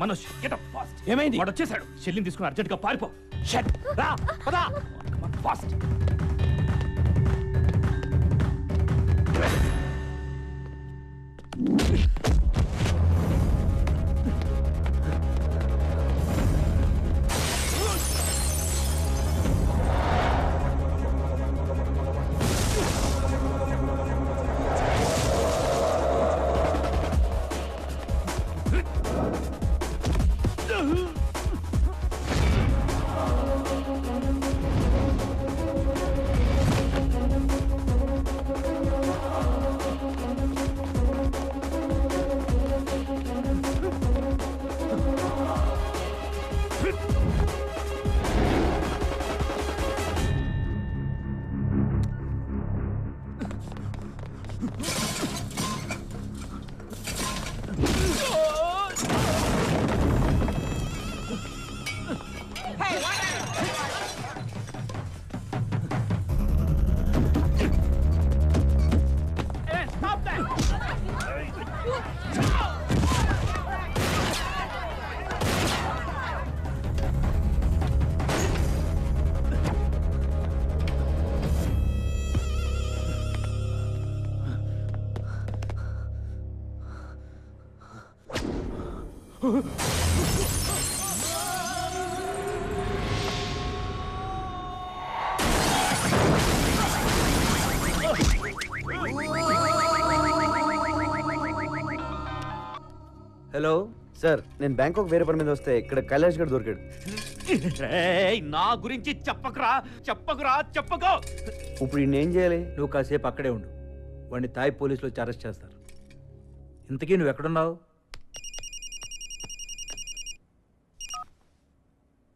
Manoj get up fast. ఏమైంది? వాడు వచ్చేసాడు. షెల్లిని తీసుకుని అర్జెంట్ గా పారిపో. షట్ రా పద ఫాస్ట్. హలో సార్, నేను బ్యాంకాక్ వేరే పని మీద వస్తే ఇక్కడ కైలాష్ గడ్ దొరికాడు. నా గురించి చెప్పకురా చెప్పకో. ఇప్పుడు ఏం చేయాలి? నువ్వు కాసేపు అక్కడే ఉండు. వాడిని తాయ్ పోలీసులు వచ్చి అరెస్ట్ చేస్తారు. ఇంతకీ నువ్వు ఎక్కడున్నావు?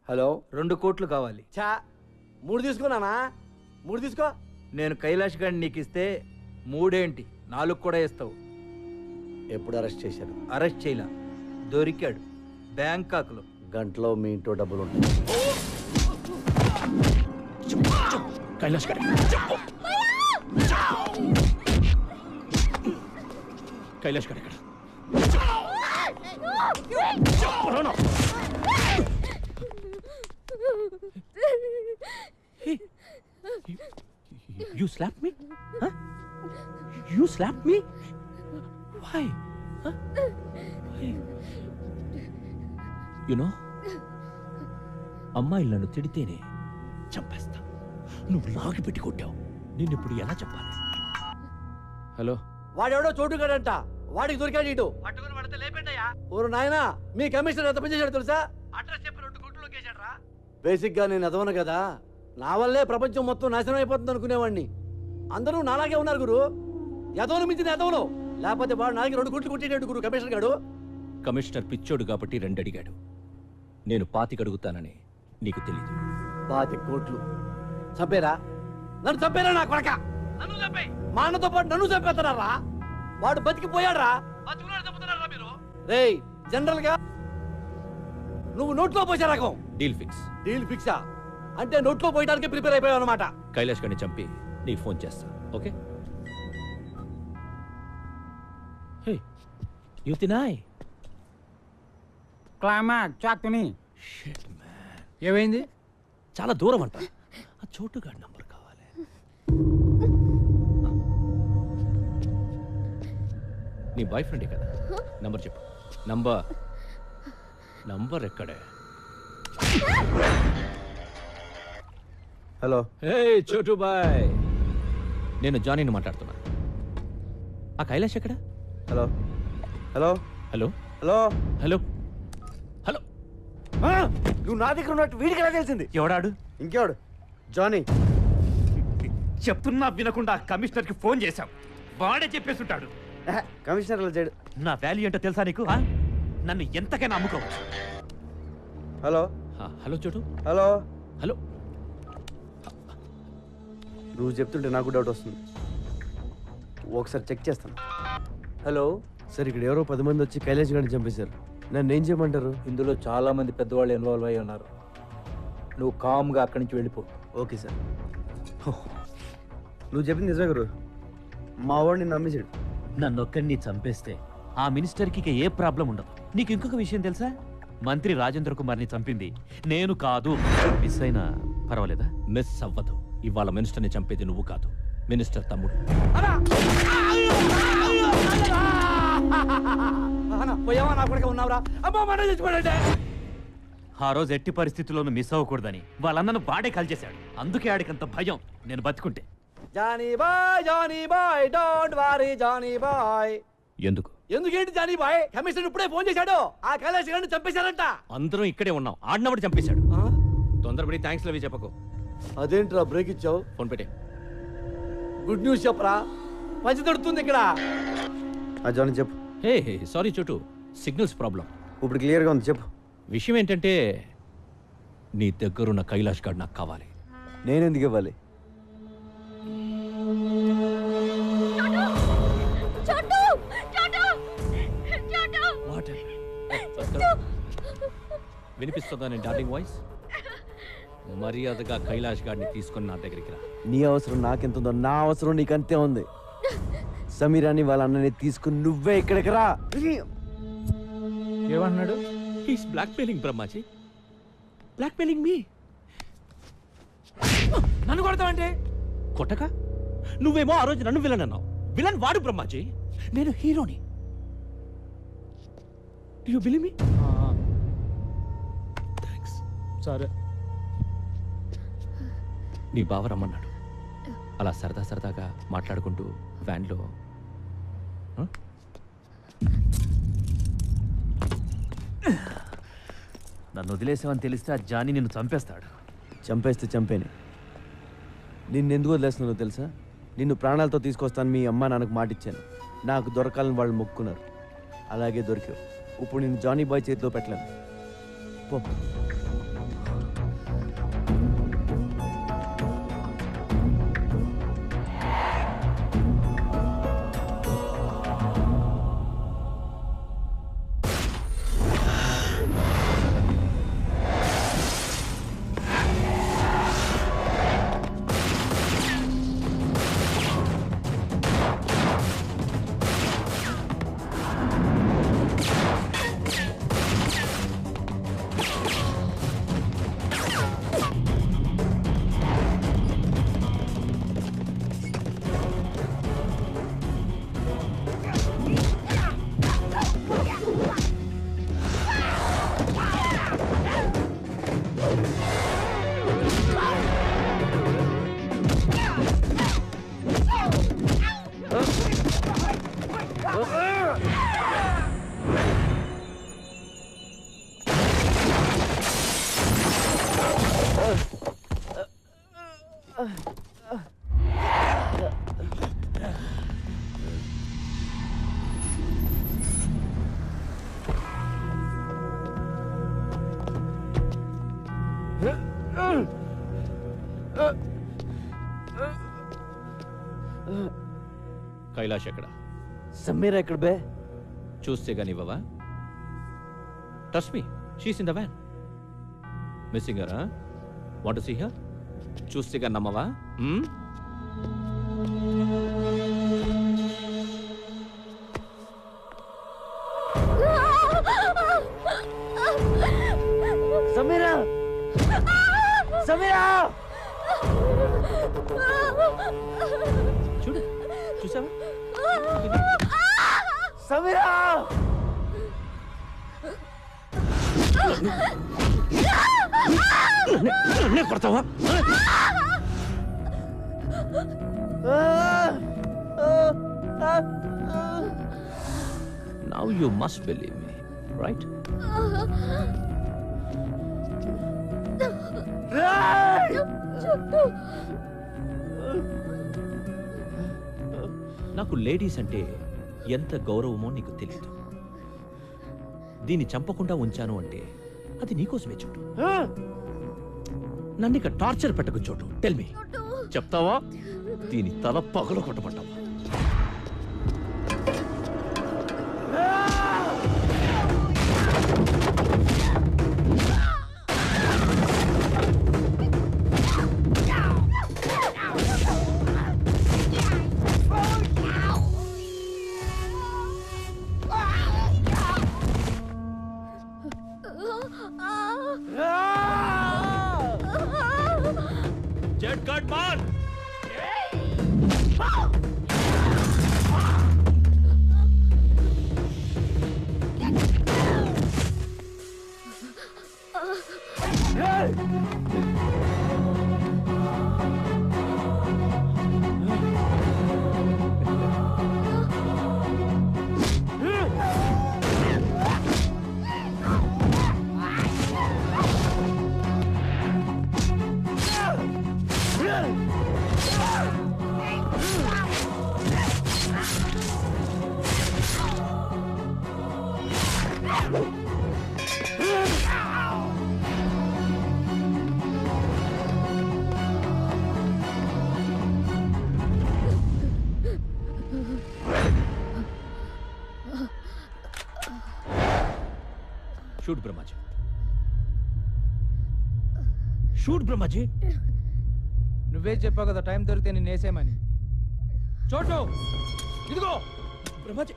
హలో, 2 కోట్లు కావాలి. చా 3 తీసుకున్నానా? 3 తీసుకో. నేను కైలాష్ గడ్ నీకు ఇస్తే 3 ఏంటి 4 కూడా ఇస్తావు. ఎప్పుడు అరెస్ట్ చేశారు? అరెస్ట్ చేయలా, దొరికాడు బ్యాంకాక్ లో. గంటలో మీ ఇంట్లో డబ్బులు ఉంటాయి. కైలాష్ గడ్ కైలాష్ గడ్ ఎక్కడ? You slapped me? Huh? You slapped me? Why? Huh? Why? You know, అమ్మాయిలు నన్ను తిడితేనే చంపేస్తా. నువ్వు లాగి పెట్టి కొట్టావు. నేను ఇప్పుడు ఎలా చెప్పాలి? హలో, వాడెవడో చోటుగాడంట, వాడికి దొరికాడు ఇటు. పట్టుకుని పడితే లేపండియా. ఓరు నాయనా, మీ కమిషనర్ ఎంత పని చేశాడు తెలుసా? అడ్రస్ చెప్పి 2 కోట్లు లొకేషన్ రా. బేసిక్ గా నేను ఎదవను కదా, నా వల్లే ప్రపంచం మొత్తం నాశనం అయిపోతుంది అనుకునేవాడిని. అందరూ నాలాగే ఉన్నారు గురు. ఎదవను మించిన ఎదవలు. లేకపోతే వాడు నాకి 2 కోట్లు కొట్టేటట్టు గురు కమిషనర్ గాడు. కమిషనర్ పిచ్చోడు కాబట్టి 2 అడిగాడు. నేను 25 అడుగుతానని నీకు తెలీదు. 25 కోట్లు చంపేరా? నన్ను చంపేరా నా కొడక? నన్ను చంపే, మా అన్నతో పాటు నన్ను చంపేస్తున్నారా? వాడు బతికిపోయాడ్రా. రేయ్, జనరల్ గా నువ్వు నోట్లో పోసే రకం. Deal fix. డీల్ ఫిక్సా అంటే నోట్లో పోయడానికి ప్రిపేర్ అయిపోయావు అనమాట. కైలాష్ గడ్ని చంపి నీకు ఫోన్ చేస్తా. ఓకే? హే యుతినాయ్. క్లైమాక్స్ చాక్తుని. షిట్ మ్యాన్, ఏమైంది? చాలా దూరం అంట. ఆ చోటుగాడి నంబర్ కావాలి. నీ బాయ్ ఫ్రెండే కదా? నంబర్ చెప్పు. నంబర్ ఎక్కడే? హలో. హే చోటు బాయ్, నేను జానీని మాట్లాడుతున్నా. ఆ కైలాష్ ఎక్కడ? Hello hello hello hello hello hello. నువ్వు నా దగ్గర ఉన్నట్టు వీడికి ఎలా తెలిసింది? ఎవడాడు? ఇంకెవడు? జానీ. చెప్తున్నా వినకుండా కమిషనర్కి ఫోన్ చేశాం. వాడే చెప్పేస్తుంటాడు. కమిషనర్ అలా చేయడు. నా వాల్యూ ఏంటో తెలుసా నీకు? నన్ను ఎంతకైనా అమ్ముకోవచ్చు. హలో హలో చోటు. Hello hello. నువ్వు చెప్తుంటే నాకు డౌట్ వస్తుంది. ఒకసారి చెక్ చేస్తాను. హలో సార్, ఇక్కడ ఎవరో 10 మంది వచ్చి కైలాష్ గారిని చంపేశారు. నన్ను ఏం చేయమంటారు? ఇందులో చాలా మంది పెద్దవాళ్ళు ఇన్వాల్వ్ అయి ఉన్నారు. నువ్వు కామ్గా అక్కడి నుంచి వెళ్ళిపో. Okay sir. నువ్వు చెప్పింది నిజమే గురు. మా వాడిని నమ్మేశాడు. నన్నొక్కడిని చంపేస్తే ఆ మినిస్టర్కి ఇక ఏ ప్రాబ్లం ఉండదు. నీకు ఇంకొక విషయం తెలుసా? మంత్రి రాజేంద్ర కుమార్ని చంపింది నేను కాదు. మిస్ అయినా పర్వాలేదా? మిస్ అవ్వదు. ఇవాళ మినిస్టర్ని చంపేది నువ్వు కాదు, మినిస్టర్ తమ్ముడు. పోయావా నా కొడుకు ఉన్నావురా? అమ్మా మన చచ్చిపోయాడంటే ఆ రోజు ఎట్టి పరిస్థితుల్లోనూ మిస్ అవ్వకూడదని వాళ్ళన్నను వాడే కాల్చేశాడు. అందుకే ఆడికంత భయం నేను బతుకుంటే. Johnny boy don't worry Johnny boy. ఎందుకు? ఎందుకేంటి జానీ బాయ్? కమిషనర్ ఇప్పుడే ఫోన్ చేశాడు, ఆ కైలాష్ గారిని చంపేశారంట. అందరం ఇక్కడే ఉన్నాం, ఆడినవాడు చంపేశాడు. తొందరపడి థ్యాంక్స్ లవి చెప్పకు. అదేంట్రా బ్రేక్ ఇచ్చావు? ఫోన్ పెట్టే. గుడ్ న్యూస్ చెప్పరా, మంచి దొరుకుతుంది ఇక్కడ. జానీ చెప్పు. హే సారీ చోటు, సిగ్నల్స్ ప్రాబ్లం. ఇప్పుడు క్లియర్గా ఉంది, చెప్పు. విషయం ఏంటంటే నీ దగ్గరున్న కైలాష్ గార్డ్ నాకు కావాలి. నేను ఎందుకు ఇవ్వాలి? వినిపిస్తుందా నేను డార్లింగ్ వాయిస్? మర్యాదగా కైలాష్ గారిని తీసుకొని నా దగ్గరికి రా. నీ అవసరం నాకెంతుందో నా అవసరం నీకంతే ఉంది. సమీరాని వాళ్ళ అన్నని తీసుకుని నువ్వే ఇక్కడికి రా. ఏమన్నాడు? He's blackmailing Brahmaji, blackmailing me. నన్ను కొడతావంటే? కొట్టక నువ్వేమో ఆ రోజు నన్ను విలన్ అన్నావు. విలన్ వాడు బ్రహ్మాజీ, నేను హీరోని. Do you believe me? Thanks. సరే. నీ బావ రమ్మన్నాడు. అలా సరదాగా మాట్లాడుకుంటూ వ్యాన్లో. నన్ను వదిలేసావని తెలిస్తే ఆ జానీ నిన్ను చంపేస్తాడు. చంపేస్తే చంపేనే. నిన్నెందుకు వదిలేస్తున్నానో తెలుసా? నిన్ను ప్రాణాలతో తీసుకొస్తాను మీ అమ్మ నాన్నకు మాటిచ్చాను. నాకు దొరకాలని వాళ్ళు మొక్కున్నారు, అలాగే దొరికావు. ఇప్పుడు నేను జానీ బాయ్ చేతిలో పెట్టలేను. పో. కైలాష్ ఎక్కడ? సమీరా ఎక్కడ బే? చూస్తే గానీ ఇవ్వవా? Trust me, she's in the van. Missing her? Want to see her? చూస్తే గానీ నమ్మవా? సమీరా! సమీరా! చూడు, చూసావా? సమీరా! నన్నే కొడతావా? Now you must believe me, right? నాకు లేడీస్ అంటే ఎంత గౌరవమో నీకు తెలియదు. దీన్ని చంపకుండా ఉంచాను అంటే అది నీకోసమే చోటు. నన్ను ఇక టార్చర్ పెట్టకు చోటు. టెల్ మీ, చెప్తావా? దీని తల పగలు కొట్టమంటావా? जेट कट मार షూట్ బ్రహ్మాజీ షూట్ బ్రహ్మాజీ నువ్వే చెప్పావు కదా టైం దొరికితే నేను వేసేయమని చోటు ఇదిగో బ్రహ్మజీ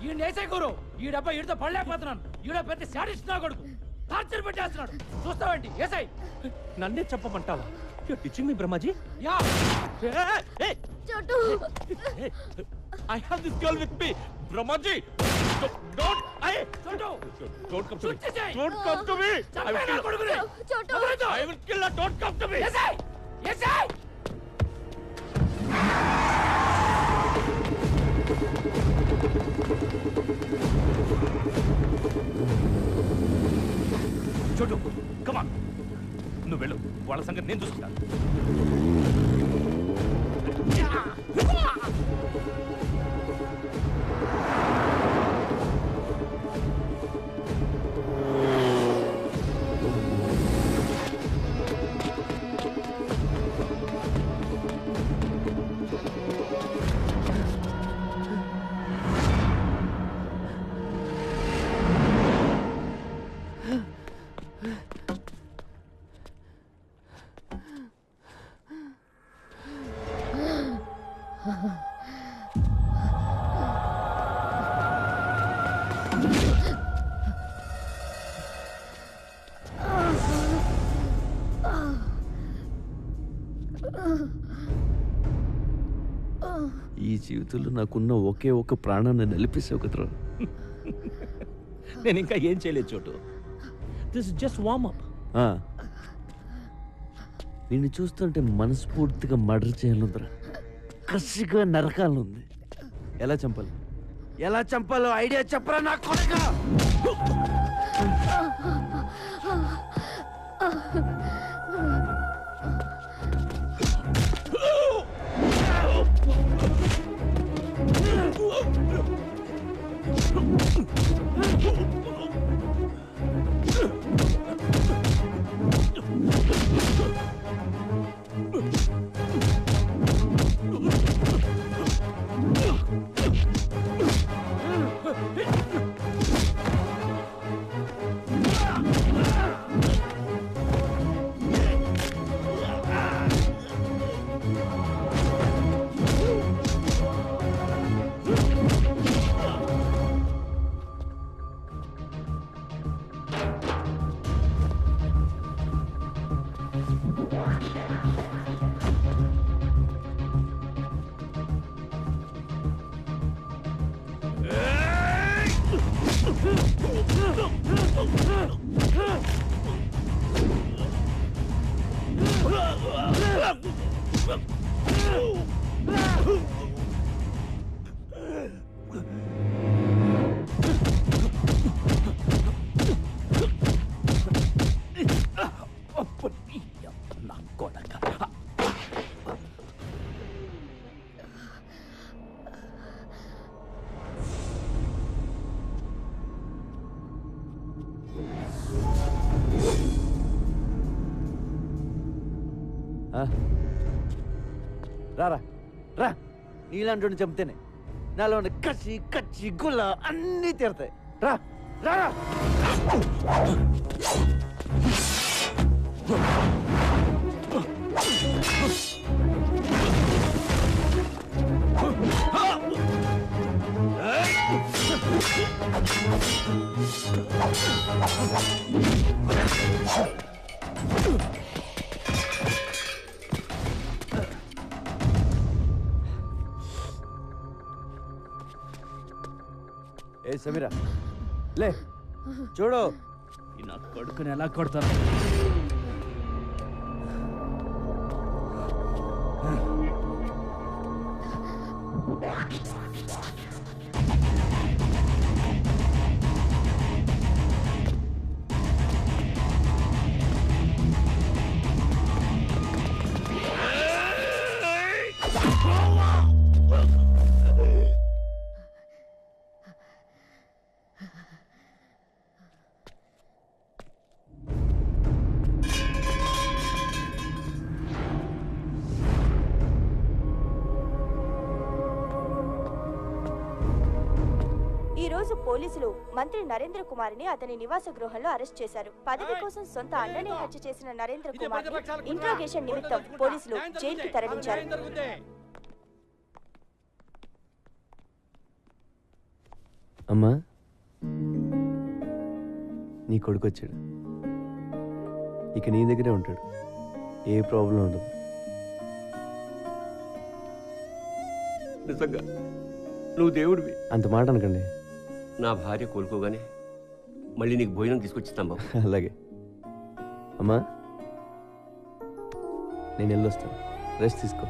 ఈ నేసే కూరు ఈ డబ్బా ఈడితో పడలేకపోతున్నాను ఈడ పెద్ద శాడిస్ట్ నా కొడుకు టార్చర్ పెట్టేస్తున్నాడు చూస్తావేంటి ఏసై నన్నే చెప్పమంటావా you teaching me Brahmaji yeah Chotu I have this girl with me Brahmaji don't Chotu don't come to me చూచేయ్. don't come to me I will చంపేనా kill her. కొడుకుని చోటు I will kill her don't come to me ఏసై ఏసై చోటు come on నువ్వు వెళ్ళు వాళ్ళ సంగతి నేను చూసుకుంటాను ఈ జీవితంలో నాకున్న ఒకే ఒక ప్రాణాన్ని నిలిపేసావు కదరా. నేను ఇంకా ఏం చేయలేదు చోటు దిస్ జస్ట్ వార్మ్ అప్ ఆ. నిన్ను చూస్తుంటే మనస్ఫూర్తిగా మర్డర్ చేయాలందరా కసిగా నరకాలనుంది. ఎలా చంపాలి ఎలా చంపాలో ఐడియా చెప్పరా నా కొడుకా. రారా రా, నీలాంటి చంపితేనే నాలో ఉన్న కసి కచ్చి గుల్ల అన్నీ తీరతాయి. రా రా ఏ సమీరా లే చూడు. నా కొడుకుని ఎలా కొడతాను? ఈ రోజు పోలీసులు మంత్రి నరేంద్ర కుమార్ని అతని నివాస గృహంలో అరెస్ట్ చేశారు. పదవి కోసం సొంత అన్నని హత్య చేసిన నరేంద్ర కుమార్ ఇంట్రాగేషన్ నిమిత్తం పోలీసులు జైలుకి తరలించారు. అమ్మా నీ కొడుకు వచ్చాడు. ఇక నీ దగ్గరే ఉంటాడు. ఏ ప్రాబ్లం ఉండదు. నిజంగా నువ్వు దేవుడివి. అంత మాట అనకండి. నా భార్య కోలుకోగానే మళ్ళీ నీకు భోజనం తీసుకొచ్చిస్తాం బాబు. అలాగే అమ్మా నేను వెళ్ళొస్తాను. రెస్ట్ తీసుకో.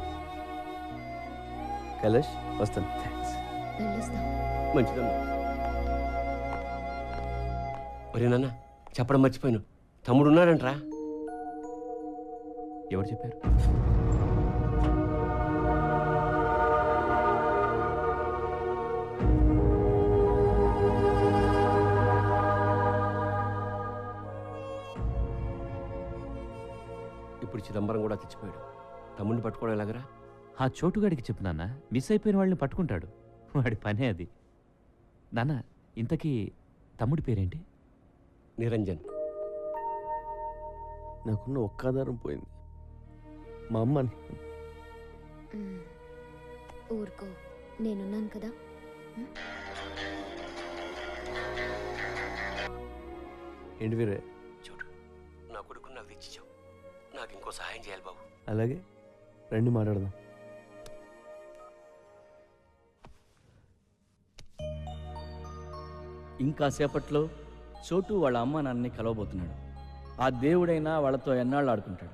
కైలాష్ వస్తాను. మంచిదమ్మా. ఒరే నాన్న చెప్పడం మర్చిపోయాను, తమ్ముడు ఉన్నాడంట్రా. ఎవరు చెప్పారు? ఇప్పుడు చిదంబరం కూడా తెచ్చిపోయాడు. తమ్ముడిని పట్టుకోవడం ఎలాగరా? ఆ చోటుగాడికి చెప్పు నాన్న, మిస్ అయిపోయిన వాళ్ళని పట్టుకుంటాడు. వాడి పనే అది. నాన్న ఇంతకీ తమ్ముడి పేరేంటి? నిరంజన్. నాకున్న ఒక్క ఆధారం పోయింది. మా అమ్మ. ఊరుకో, నేనున్నాను కదా. ఏంటి వీరే? చూడు, నా కొడుకుని నాకు తెచ్చిచ్చావు. నాకు ఇంకో సహాయం చేయాలి బాబు. అలాగే రండి మాట్లాడదాం. ఇంకా సేపట్లో చోటు వాళ్ళ అమ్మ నాన్నని కలవబోతున్నాడు. ఆ దేవుడైనా వాళ్ళతో ఎన్నాళ్ళు ఆడుకుంటాడు.